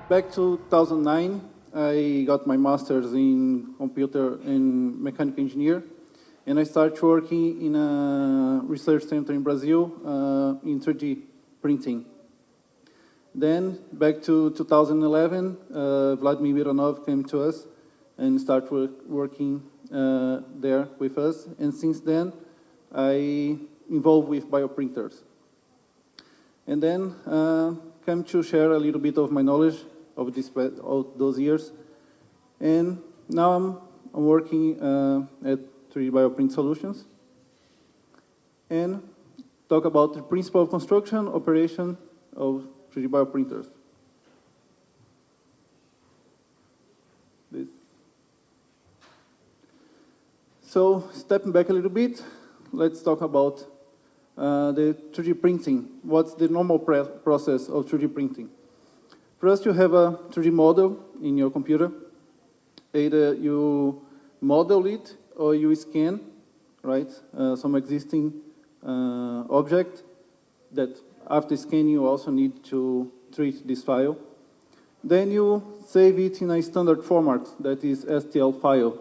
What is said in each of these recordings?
back to 2009, I got my master's in computer and mechanical engineer, and I started working in a research center in Brazil in 3D printing. Then, back to 2011, Vladimir Mironov came to us and started working there with us. And since then, I involved with bioprinters. And then, came to share a little bit of my knowledge of those years. And now I'm working at 3D Bioprinting Solutions and talk about the principle of construction, operation of 3D bioprinters. So, stepping back a little bit, let's talk about the 3D printing. What's the normal process of 3D printing? First, you have a 3D model in your computer. Either you model it or you scan, right? Some existing object that after scanning you also need to treat this file. Then you save it in a standard format that is STL file.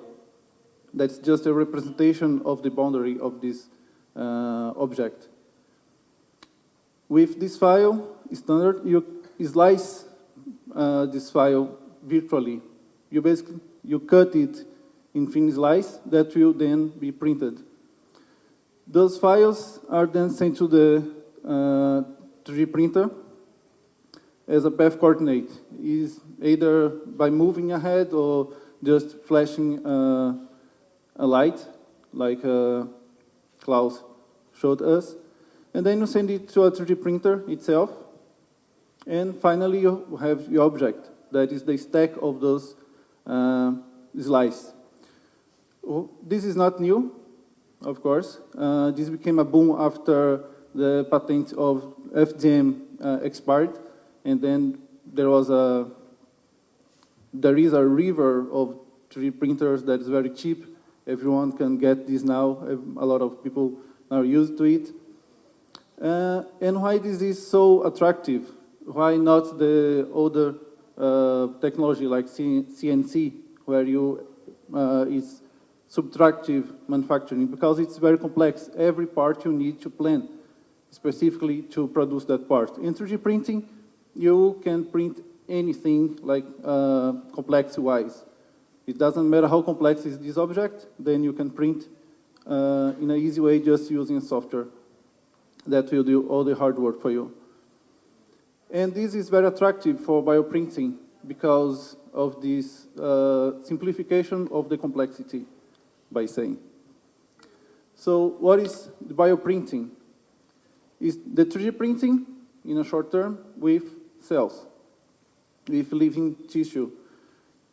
That's just a representation of the boundary of this object. With this file, standard, you slice this file virtually. You cut it in thin slice that will then be printed. Those files are then sent to the 3D printer as a path coordinate. Is either by moving ahead or just flashing a light, like Klaus showed us. And then you send it to a 3D printer itself. And finally, you have your object. That is the stack of those slices. This is not new, of course. This became a boom after the patent of FDM expired. And then there is a river of 3D printers that is very cheap. Everyone can get this now. A lot of people are used to it. And why this is so attractive? Why not the older technology like CNC, where it's subtractive manufacturing? Because it's very complex. Every part you need to plan specifically to produce that part. In 3D printing, you can print anything like complexity-wise. It doesn't matter how complex is this object, then you can print in an easy way just using software that will do all the hard work for you. And this is very attractive for bioprinting because of this simplification of the complexity, by saying. So what is the bioprinting? It's the 3D printing, in a short term, with cells, with living tissue.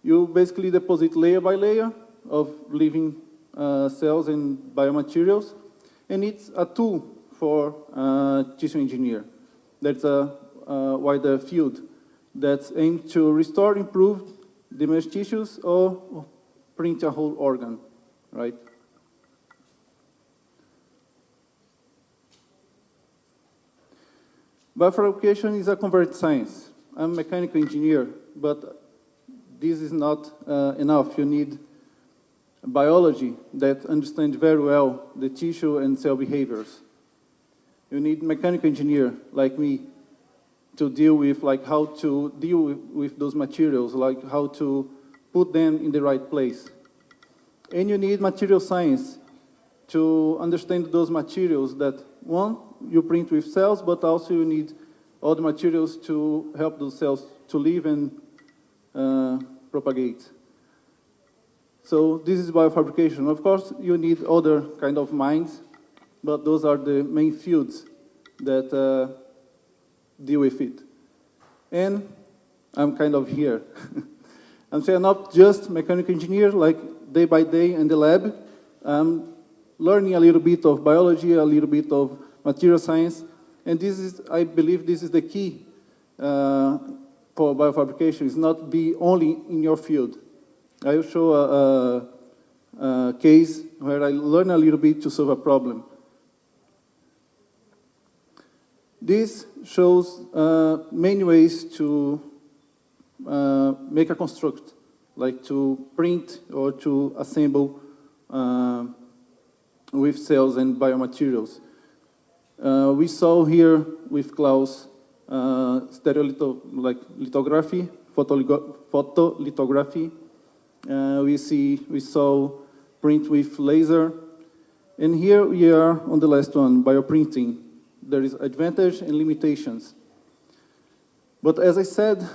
You basically deposit layer by layer of living cells and biomaterials, and it's a tool for tissue engineer. That's a wider field that's aimed to restore, improve damaged tissues, or print a whole organ, right? Biofabrication is a converted science. I'm a mechanical engineer, but this is not enough. You need biology that understands very well the tissue and cell behaviors. You need mechanical engineer like me to deal with how to deal with those materials, like how to put them in the right place. And you need material science to understand those materials that, one, you print with cells, but also you need all the materials to help those cells to live and propagate. So this is biofabrication. Of course, you need other kind of minds, but those are the main fields that deal with it. And I'm kind of here. I'm saying not just mechanical engineer, like day by day in the lab. I'm learning a little bit of biology, a little bit of material science, and this is, I believe, this is the key for biofabrication. Is not be only in your field. I will show a case where I learn a little bit to solve a problem. This shows many ways to make a construct, like to print or to assemble with cells and biomaterials. We saw here with Klaus lithography, photolithography. We saw print with laser. And here we are on the last one, bioprinting. There is advantage and limitations. But as I said,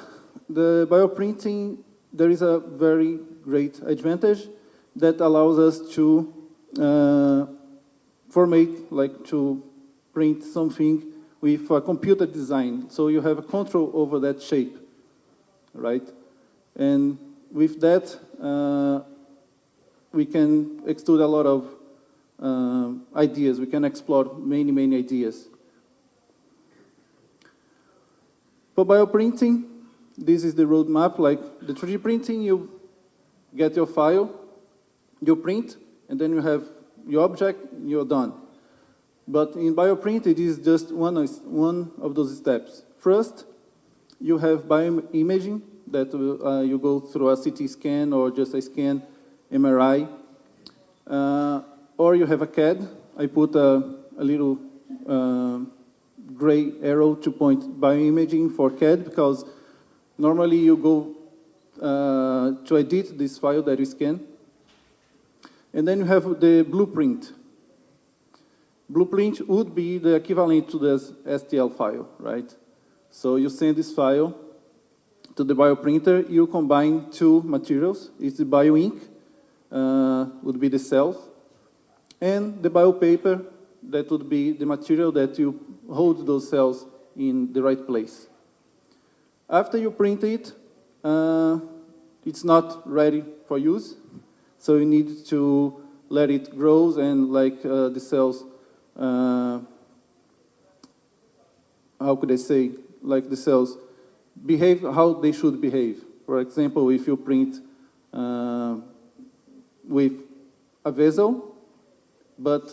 the bioprinting, there is a very great advantage that allows us to to print something with a computer design. So you have a control over that shape, right? And with that, we can extrude a lot of ideas. We can explore many, many ideas. For bioprinting, this is the roadmap. Like the 3D printing, you get your file, you print, and then you have your object, you're done. But in bioprint, it is just one of those steps. First, you have bioimaging, that you go through a CT scan or just a scan, MRI. Or you have a CAD. I put a little gray arrow to point bioimaging for CAD, because normally you go to edit this file that you scan. And then you have the blueprint. Blueprint would be the equivalent to the STL file, right? So you send this file to the bioprinter, you combine two materials. It's the bioink, would be the cells, and the biopaper, that would be the material that you hold those cells in the right place. After you print it, it's not ready for use, so you need to let it grow and the cells, how could I say, like the cells behave how they should behave. For example, if you print with a vessel, but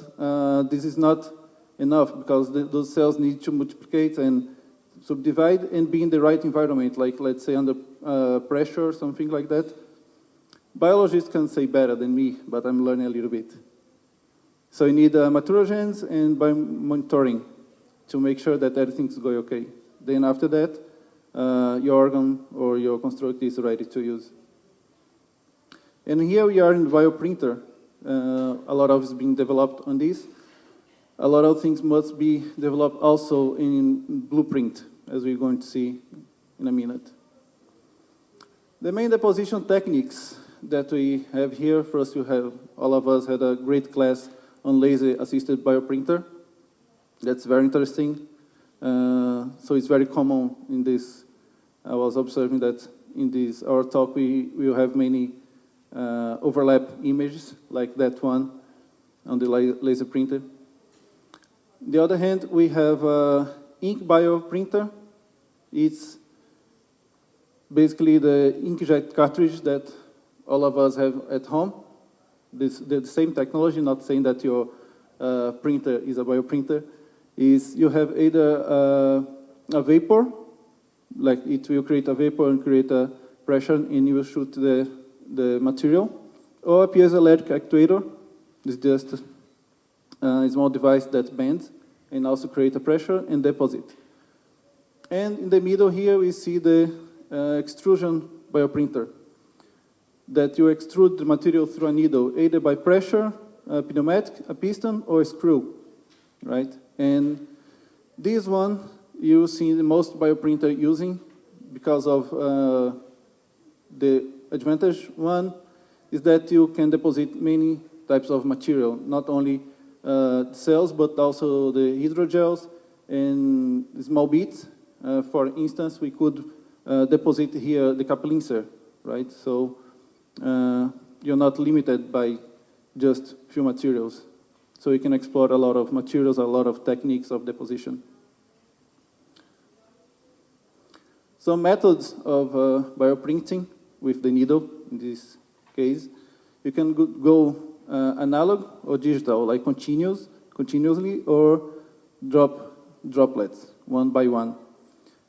this is not enough, because those cells need to multiply and subdivide and be in the right environment, like let's say under pressure or something like that. Biologists can say better than me, but I'm learning a little bit. So you need materials and biomonitoring to make sure that everything's going okay. Then after that, your organ or your construct is ready to use. And here we are in the bioprinter. A lot of is being developed on this. A lot of things must be developed also in blueprint, as we're going to see in a minute. The main deposition techniques that we have here, first you have, all of us had a great class on laser-assisted bioprinter. That's very interesting. So it's very common in this. I was observing that in this, our talk, we will have many overlap images, like that one on the laser printer. On the other hand, we have ink bioprinter. It's basically the inkjet cartridge that all of us have at home. The same technology, not saying that your printer is a bioprinter, is you have either a vapor, like it will create a vapor and create a pressure, and you will shoot the material, or a piezoelectric actuator. It's just a small device that bends and also create a pressure and deposit. And in the middle here, we see the extrusion bioprinter, that you extrude the material through a needle, either by pressure, a pneumatic, a piston, or a screw, right? And this one you see the most bioprinter using, because of the advantage one is that you can deposit many types of material, not only cells, but also the hydrogels and small bits. For instance, we could deposit here the caplincer, right? So you're not limited by just few materials. So you can explore a lot of materials, a lot of techniques of deposition. Some methods of bioprinting with the needle, in this case. You can go analog or digital, like continuously, or droplets, one by one.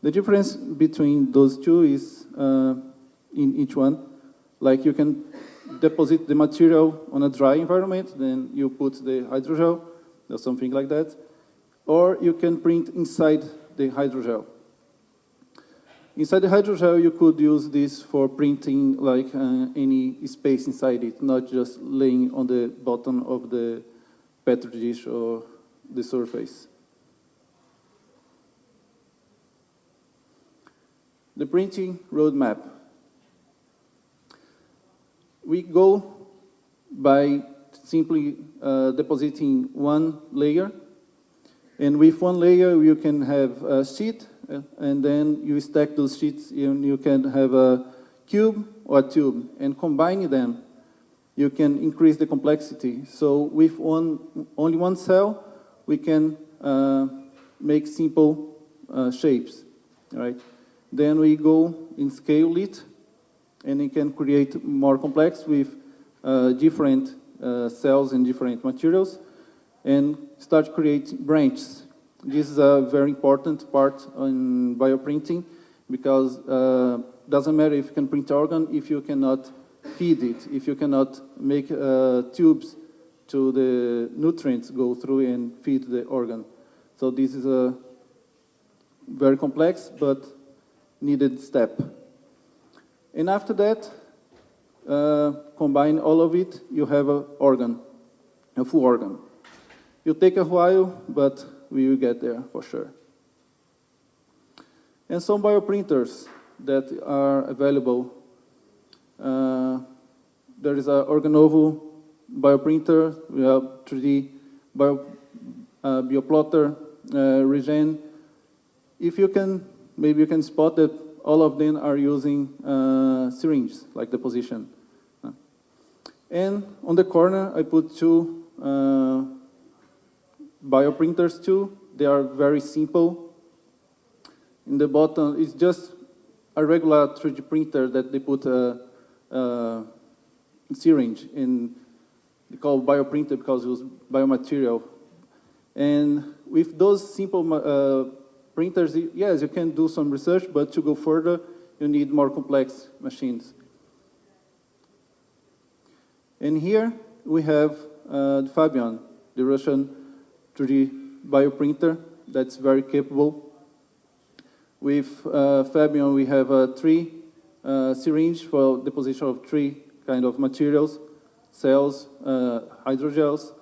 The difference between those two is in each one. Like you can deposit the material on a dry environment, then you put the hydrogel, or something like that. Or you can print inside the hydrogel. Inside the hydrogel, you could use this for printing like any space inside it, not just laying on the bottom of the petri dish or the surface. The printing roadmap. We go by simply depositing one layer. And with one layer, you can have a sheet, and then you stack those sheets, and you can have a cube or a tube. And combining them, you can increase the complexity. So with only one cell, we can make simple shapes, right? Then we go and scale it, and we can create more complex with different cells and different materials, and start creating branches. This is a very important part in bioprinting, because doesn't matter if you can print organ if you cannot feed it, if you cannot make tubes to the nutrients go through and feed the organ. So this is a very complex but needed step. And after that, combine all of it, you have an organ, a full organ. It'll take a while, but we will get there for sure. And some bioprinters that are available. There is an Organovo bioprinter, we have 3D bioplotter, Regen. If you can, maybe you can spot that all of them are using syringes, like deposition. And on the corner, I put two bioprinters too. They are very simple. In the bottom, it's just a regular 3D printer that they put a syringe in. They call bioprinter because it was biomaterial. And with those simple printers, yes, you can do some research, but to go further, you need more complex machines. And here we have Fabian, the Russian 3D bioprinter that's very capable. With Fabian, we have three syringe for deposition of three kind of materials, cells, hydrogels.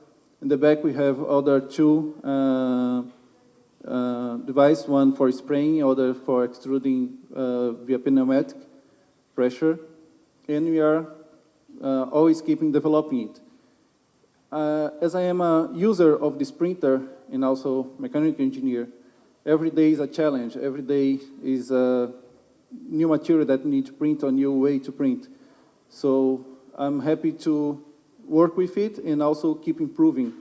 In the back, we have other two devices, one for spraying, other for extruding via pneumatic pressure. And we are always keeping developing it. As I am a user of this printer and also mechanical engineer, every day is a challenge. Every day is a new material that need to print or new way to print. So I'm happy to work with it and also keep improving.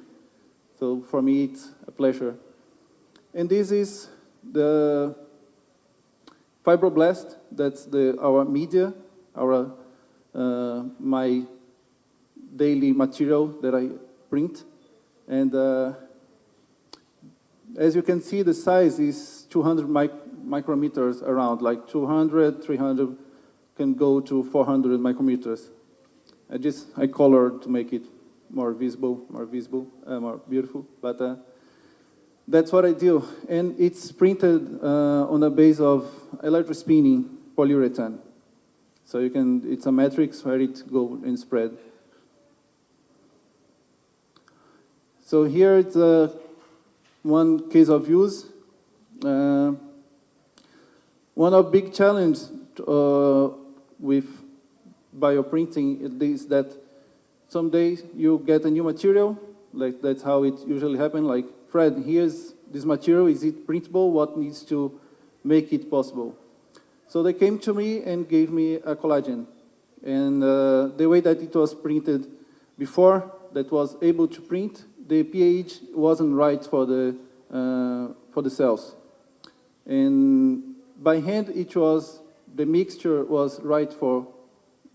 So for me, it's a pleasure. And this is the fibroblast. That's our media, my daily material that I print. And as you can see, the size is 200 micrometers around, like 200, 300, can go to 400 micrometers. I colored to make it more visible, more beautiful, but that's what I do. And it's printed on a base of electrospinning polyurethane. So it's a matrix where it go and spread. So here it's one case of use. One of big challenges with bioprinting is that some days you get a new material, like that's how it usually happens, like, Fred, here's this material, is it printable? What needs to make it possible? So they came to me and gave me a collagen. And the way that it was printed before, that was able to print, the pH wasn't right for the cells. And by hand, the mixture was right for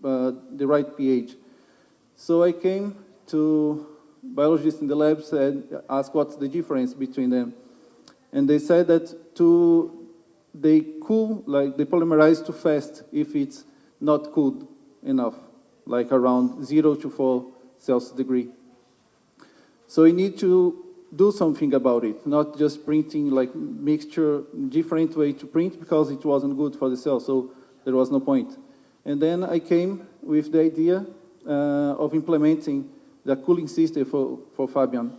the right pH. So I came to biologists in the lab, asked what's the difference between them. And they said that to they cool, like they polymerize too fast if it's not cooled enough, like around 0 to 4 Celsius degree. So we need to do something about it, not just printing like mixture, different way to print because it wasn't good for the cell, so there was no point. And then I came with the idea of implementing the cooling system for Fabian.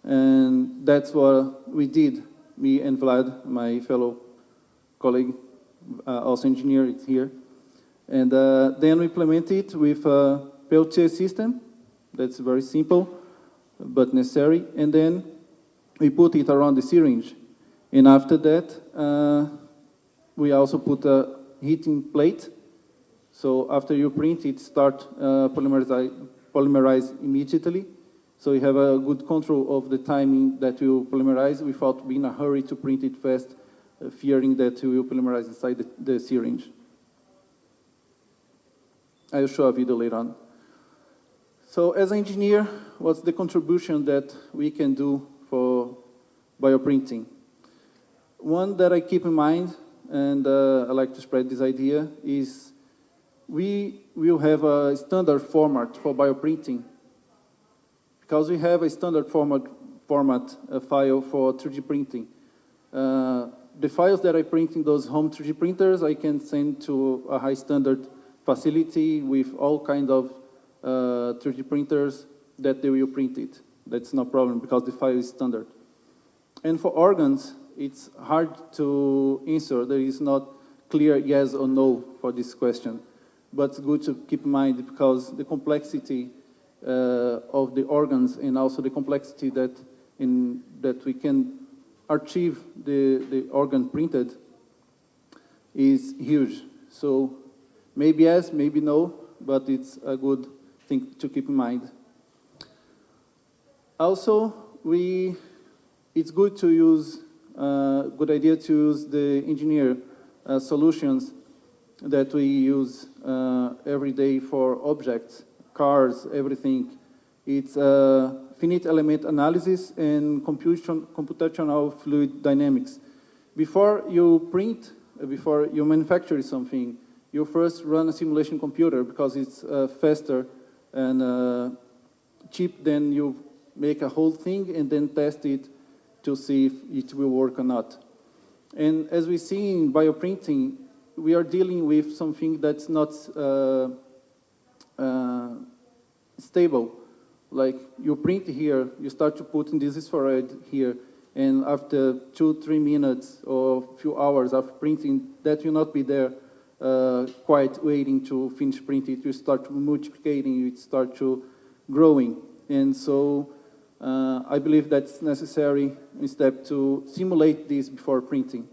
And that's what we did, me and Vlad, my fellow colleague, also engineer here. And then we implemented it with a Peltier system. That's very simple, but necessary. And then we put it around the syringe. And after that, we also put a heating plate. So after you print, it starts polymerize immediately. So you have a good control of the timing that you polymerize without being in a hurry to print it fast, fearing that you will polymerize inside the syringe. I will show a video later on. So as an engineer, what's the contribution that we can do for bioprinting? One that I keep in mind, and I like to spread this idea, is we will have a standard format for bioprinting. Because we have a standard format file for 3D printing. The files that I print in those home 3D printers, I can send to a high standard facility with all kinds of 3D printers that they will print it. That's no problem because the file is standard. And for organs, it's hard to answer. There is not clear yes or no for this question. But it's good to keep in mind because the complexity of the organs and also the complexity that we can achieve the organ printed is huge. So maybe yes, maybe no, but it's a good thing to keep in mind. Also, it's good to use, good idea to use the engineer solutions that we use every day for objects, cars, everything. It's finite element analysis and computational fluid dynamics. Before you print, before you manufacture something, you first run a simulation computer because it's faster and cheap than you make a whole thing and then test it to see if it will work or not. And as we see in bioprinting, we are dealing with something that's not stable. Like you print here, you start to put in this infrared here, and after 2-3 minutes or a few hours after printing, that will not be there quite waiting to finish printing. It will start multiplicating, it start to growing. And so I believe that's necessary in step to simulate this before printing.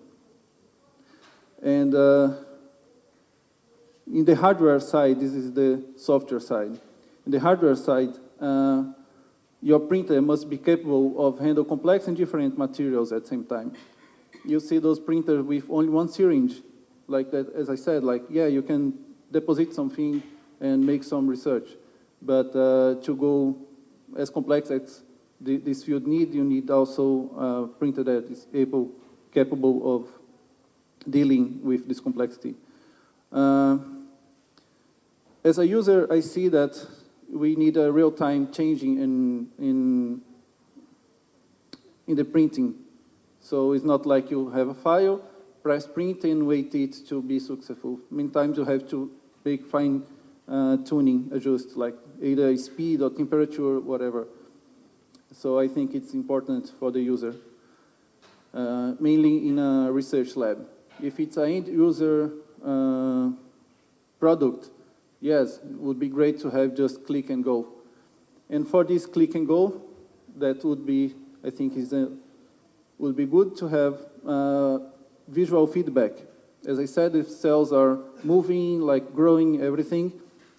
And in the hardware side, this is the software side. In the hardware side, your printer must be capable of handle complex and different materials at the same time. You see those printers with only one syringe, like that, as I said, like, yeah, you can deposit something and make some research. But to go as complex as this field need, you need also a printer that is capable of dealing with this complexity. As a user, I see that we need a real-time changing in the printing. So it's not like you have a file, press print and wait it to be successful. Many times you have to make fine tuning adjust, like either speed or temperature, whatever. So I think it's important for the user, mainly in a research lab. If it's an end user product, yes, it would be great to have just click and go. And for this click and go, that would be, I think, would be good to have visual feedback. As I said, if cells are moving, like growing, everything,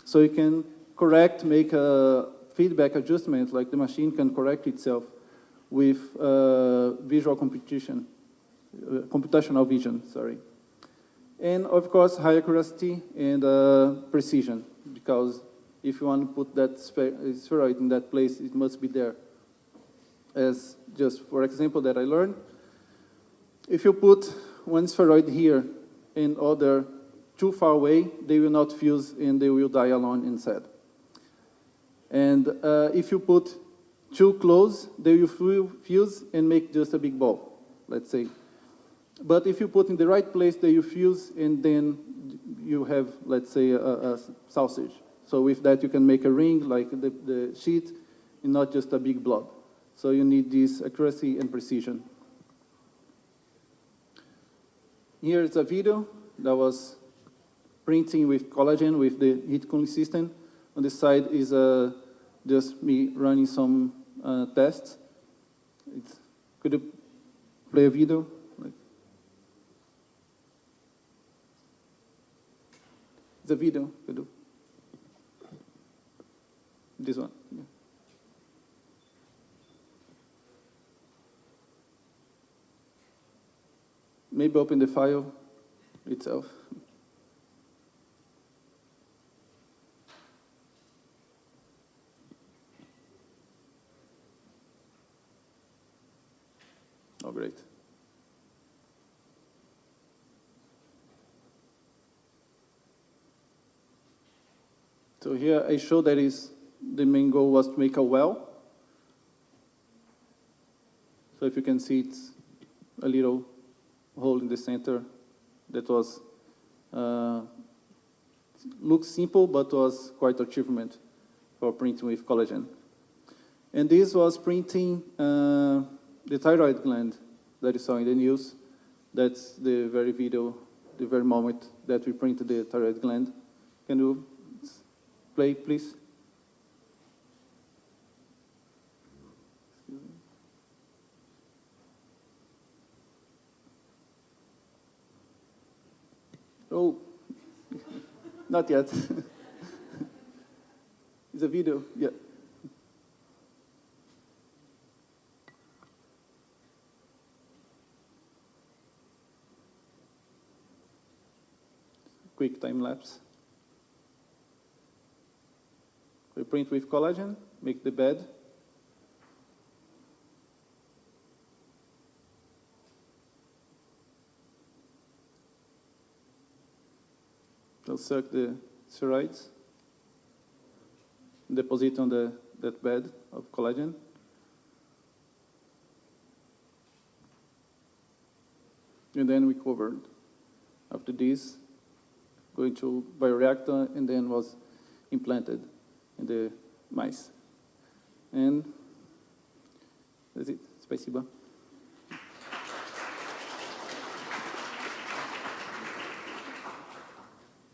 so you can correct, make a feedback adjustment, like the machine can correct itself with visual computational vision, sorry. And of course, high accuracy and precision, because if you want to put that spheroid in that place, it must be there. As just for example that I learned, if you put one spheroid here and other too far away, they will not fuse and they will die alone instead. And if you put too close, they will fuse and make just a big ball, let's say. But if you put in the right place, they will fuse and then you have, let's say, a sausage. So with that, you can make a ring like the sheet and not just a big blob. So you need this accuracy and precision. Here is a video that was printing with collagen with the heat cooling system. On the side is just me running some tests. Could you play a video? The video, could you? This one. Yeah. Maybe open the file itself. Oh, great. So here I show that the main goal was to make a well. So if you can see, it's a little hole in the center that was, looks simple, but was quite achievement for printing with collagen. And this was printing the thyroid gland that you saw in the news. That's the very video, the very moment that we printed the thyroid gland. Can you play, please? Oh, not yet. It's a video, yeah. Quick time lapse. We print with collagen, make the bed. We'll suck the spheroids, deposit on that bed of collagen. And then we covered. After this, going to bioreactor, and then was implanted in the mice. And that's it. Спасибо.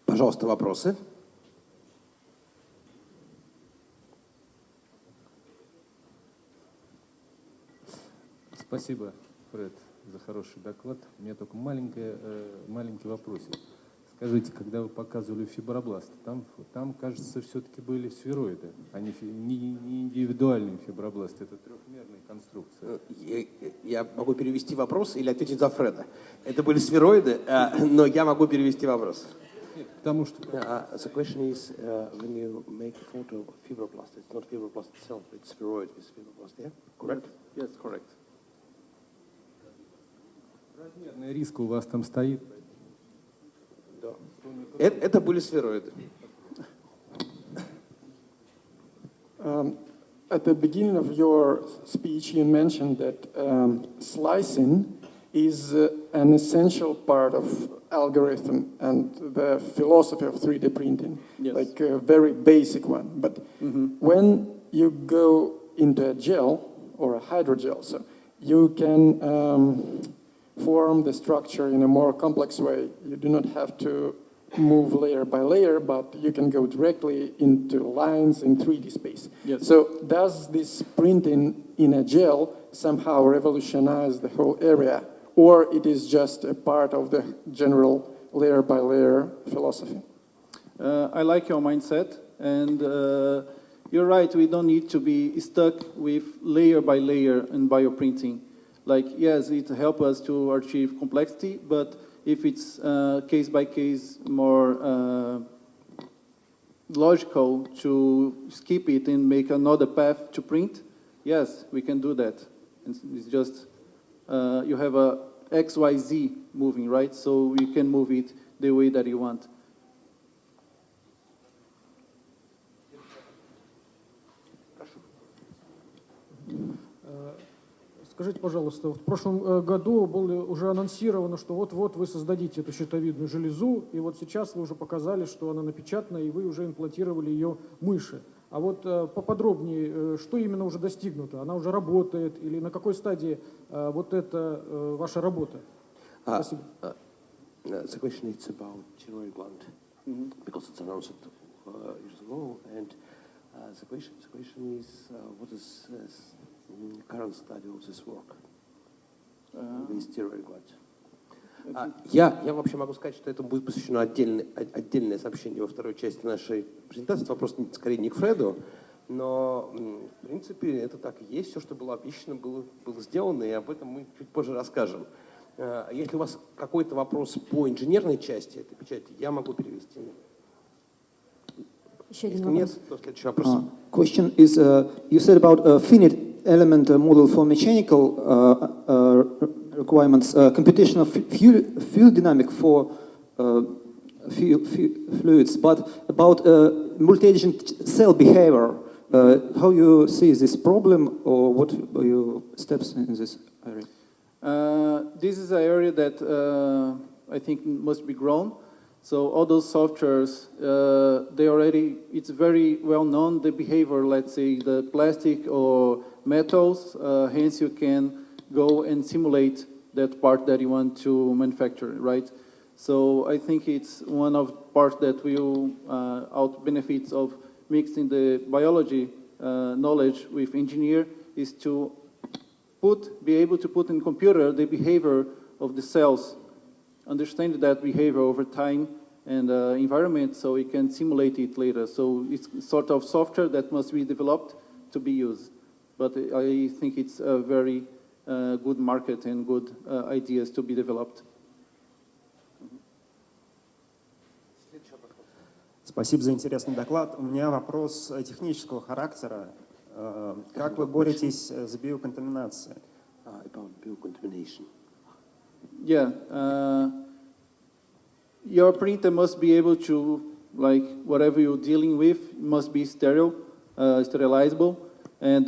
Пожалуйста, вопросы? Спасибо, Фред, за хороший доклад. У меня только маленький вопросик. Скажите, когда вы показывали фибробласты, там кажется, все-таки были сфероиды, а не индивидуальные фибробласты, это трехмерные конструкции. Я могу перевести вопрос или ответить за Фреда. Это были сфероиды, но я могу перевести вопрос. Нет, потому что... The question is, when you make a photo of a fibroblast, it's not fibroblast itself, it's spheroid with fibroblast, yeah? Correct? Yes, correct. Размерная риска у вас там стоит. Да. Это были сфероиды. At the beginning of your speech, you mentioned that slicing is an essential part of algorithm and the philosophy of 3D printing, Yes. like a very basic one. But when you go into a gel or a hydrogel, so you can form the structure in a more complex way. You do not have to move layer by layer, but you can go directly into lines in 3D space. Yes. So does this printing in a gel somehow revolutionize the whole area, or it is just a part of the general layer by layer philosophy? I like your mindset, and you're right, we don't need to be stuck with layer by layer in bioprinting. Like, yes, it helps us to achieve complexity, but if it's case by case more logical to skip it and make another path to print, yes, we can do that. It's just, you have a XYZ moving, right? So you can move it the way that you want. Скажите, пожалуйста, в прошлом году было уже анонсировано, что вот-вот вы создадите эту щитовидную железу, и вот сейчас вы уже показали, что она напечатана, и вы уже имплантировали ее мыши. А вот поподробнее, что именно уже достигнуто? Она уже работает или на какой стадии вот эта ваша работа? Спасибо. The question is about thyroid gland, because it's announced years ago, and the question is what is current study of this work, this thyroid gland. Я вообще могу сказать, что этому будет посвящено отдельное сообщение во второй части нашей презентации. Вопрос скорее не к Фреду, но в принципе это так и есть. Все, что было обещано, было сделано, и об этом мы чуть позже расскажем. Если у вас какой-то вопрос по инженерной части этой печати, я могу перевести. Если нет, то следующий вопрос. Question is, you said about a finite element model for mechanical requirements, computation of fluid dynamic for fluids, but about multi-agent cell behavior, how you see this problem, or what are your steps in this area? This is an area that I think must be grown. So all those softwares, it's very well known, the behavior, let's say, the plastic or metals, hence you can go and simulate that part that you want to manufacture, right? So I think it's one of the parts that will out benefits of mixing the biology knowledge with engineer is to be able to put in computer the behavior of the cells, understand that behavior over time and environment so we can simulate it later. So it's sort of software that must be developed to be used. But I think it's a very good market and good ideas to be developed. Спасибо за интересный доклад. У меня вопрос технического характера. Как вы боретесь с биоконтаминацией? About biocontamination. Yeah, your printer must be able to, like, whatever you're dealing with must be sterilizable. And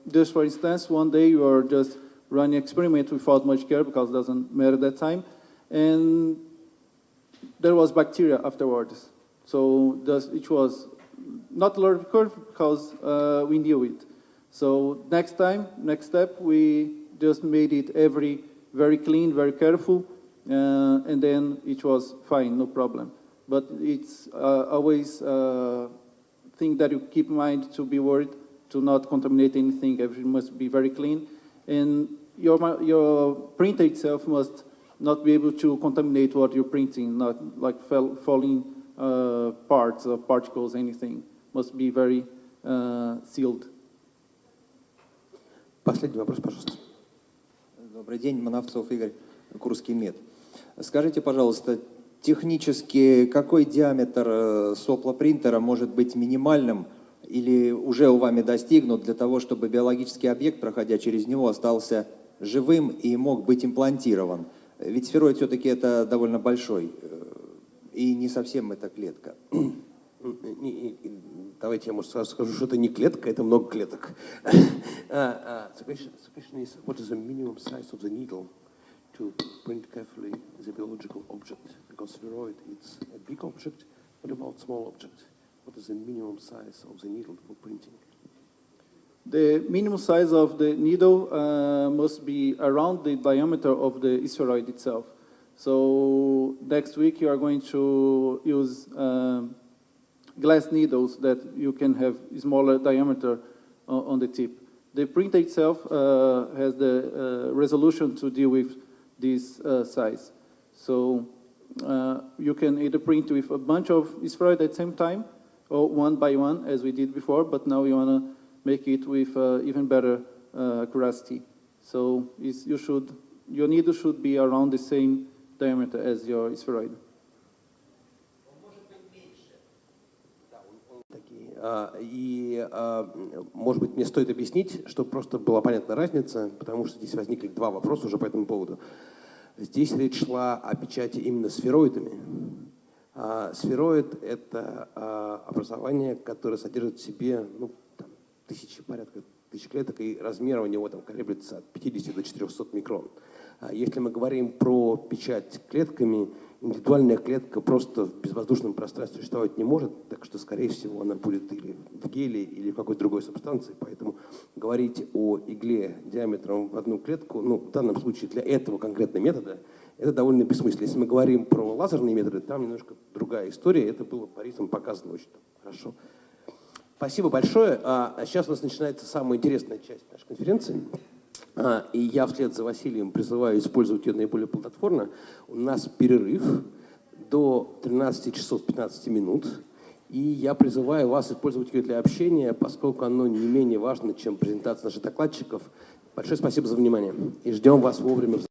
just for instance, one day you are just running experiment without much care because it doesn't matter that time, and there was bacteria afterwards. So it was not learned curve because we knew it. So next step, we just made it very clean, very careful, and then it was fine, no problem. But it's always a thing that you keep in mind to be worried to not contaminate anything. Everything must be very clean, and your printer itself must not be able to contaminate what you're printing, not like falling parts or particles, anything. Must be very sealed. Последний вопрос, пожалуйста. Добрый день, Манавцев Игорь, Курский мед. Скажите, пожалуйста, технически какой диаметр сопла принтера может быть минимальным или уже у вами достигнут для того, чтобы биологический объект, проходя через него, остался живым и мог быть имплантирован? Ведь сфероид все-таки это довольно большой, и не совсем это клетка. Давайте я, может, сразу скажу, что это не клетка, это много клеток. The question is, what is the minimum size of the needle to print carefully the biological object? Because spheroid, it's a big object. What about small object? What is the minimum size of the needle for printing? The minimum size of the needle must be around the diameter of the spheroid itself. So next week you are going to use glass needles that you can have smaller diameter on the tip. The printer itself has the resolution to deal with this size. So you can either print with a bunch of spheroid at the same time or one by one as we did before, but now you want to make it with even better accuracy. So your needle should be around the same diameter as your spheroid. Может быть, мне стоит объяснить, чтобы просто была понятна разница, потому что здесь возникли два вопроса уже по этому поводу. Здесь речь шла о печати именно сфероидами. Сфероид – это образование, которое содержит в себе порядка тысячи клеток, и размер у него там колеблется от 50 до 400 микрон. Если мы говорим про печать клетками, индивидуальная клетка просто в безвоздушном пространстве существовать не может, так что, скорее всего, она будет или в геле, или в какой-то другой субстанции. Поэтому говорить о игле диаметром в одну клетку, в данном случае для этого конкретного метода, это довольно бессмысленно. Если мы говорим про лазерные методы, там немножко другая история. Это было Борисом показано очень хорошо. Спасибо большое. Сейчас у нас начинается самая интересная часть нашей конференции. И я вслед за Василием призываю использовать ее наиболее плодотворно. У нас перерыв до 13 часов 15 минут. И я призываю вас использовать ее для общения, поскольку оно не менее важно, чем презентация наших докладчиков. Большое спасибо за внимание. И ждем вас вовремя.